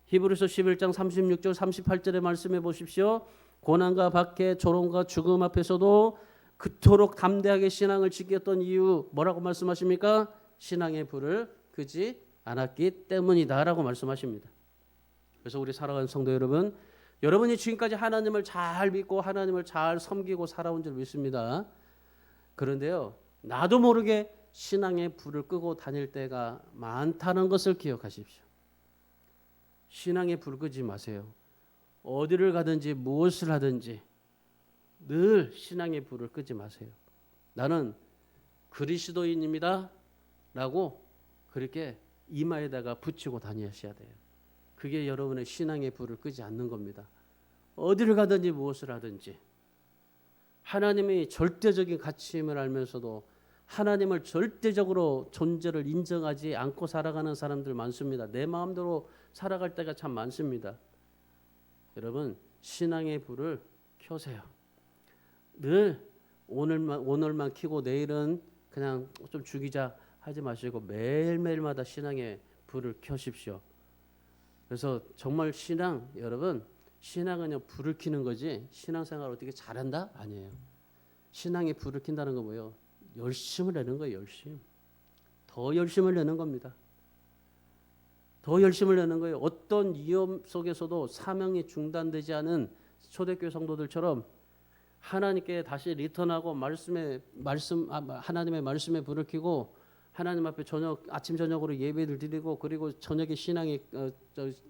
히브리서 11장 36절 38절에 말씀해 보십시오. 고난과 박해, 조롱과 죽음 앞에서도 그토록 담대하게 신앙을 지켰던 이유 뭐라고 말씀하십니까? 신앙의 불을 끄지 않았기 때문이다라고 말씀하십니다. 그래서 우리 사랑하는 성도 여러분, 여러분이 지금까지 하나님을 잘 믿고 하나님을 잘 섬기고 살아온 줄 믿습니다. 그런데요, 나도 모르게 신앙의 불을 끄고 다닐 때가 많다는 것을 기억하십시오. 신앙의 불 끄지 마세요. 어디를 가든지 무엇을 하든지 늘 신앙의 불을 끄지 마세요. 나는 그리스도인입니다 라고 그렇게 이마에다가 붙이고 다니셔야 돼요. 그게 여러분의 신앙의 불을 끄지 않는 겁니다. 어디를 가든지 무엇을 하든지 하나님의 절대적인 가치임을 알면서도 하나님을 절대적으로 존재를 인정하지 않고 살아가는 사람들 많습니다. 내 마음대로 살아갈 때가 참 많습니다. 여러분 신앙의 불을 켜세요. 늘 오늘만 켜고 내일은 그냥 좀 죽이자 하지 마시고 매일매일마다 신앙의 불을 켜십시오. 그래서 정말 여러분 신앙은 불을 켜는 거지 신앙생활 어떻게 잘한다? 아니에요. 신앙의 불을 킨다는 건 뭐예요? 열심을 내는 거예요. 더 열심을 내는 겁니다. 더 열심을 내는 거예요. 어떤 위험 속에서도 사명이 중단되지 않은 초대교회 성도들처럼 하나님께 다시 리턴하고 하나님의 말씀에 불을 켜고 하나님 앞에 아침 저녁으로 예배를 드리고 그리고 저녁에 신앙이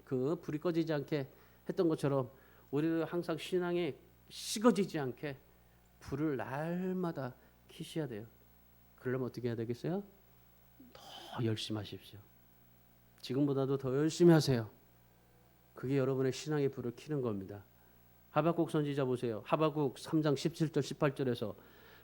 그 불이 꺼지지 않게 했던 것처럼 우리도 항상 신앙이 식어지지 않게 불을 날마다 켜셔야 돼요. 그러려면 어떻게 해야 되겠어요? 더 열심히 하십시오. 지금보다도 더 열심히 하세요. 그게 여러분의 신앙의 불을 켜는 겁니다. 하박국 선지자 보세요. 하박국 3장 17절 18절에서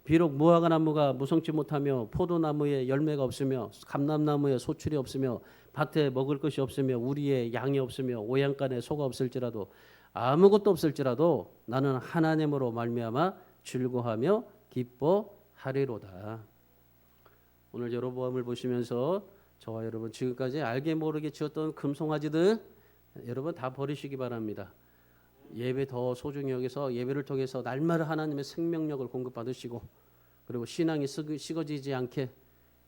비록 무화과 나무가 무성치 못하며 포도나무에 열매가 없으며 감람나무에 소출이 없으며 밭에 먹을 것이 없으며 우리의 양이 없으며 오양간에 소가 없을지라도 아무것도 없을지라도 나는 하나님으로 말미암아 즐거하며 기뻐하리로다. 오늘 여로보암을 보시면서 저와 여러분 지금까지 알게 모르게 지었던 금송아지들 여러분 다 버리시기 바랍니다. 예배 더 소중히 여기서 예배를 통해서 날마다 하나님의 생명력을 공급받으시고 그리고 신앙이 식어지지 않게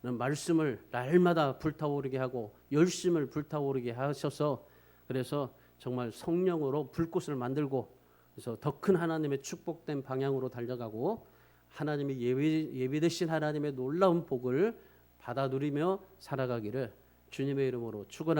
말씀을 날마다 불타오르게 하고 열심을 불타오르게 하셔서 그래서 정말 성령으로 불꽃을 만들고 그래서 더 큰 하나님의 축복된 방향으로 달려가고 하나님이 예비되신 하나님의 놀라운 복을 받아 누리며 살아가기를 주님의 이름으로 축원합니다.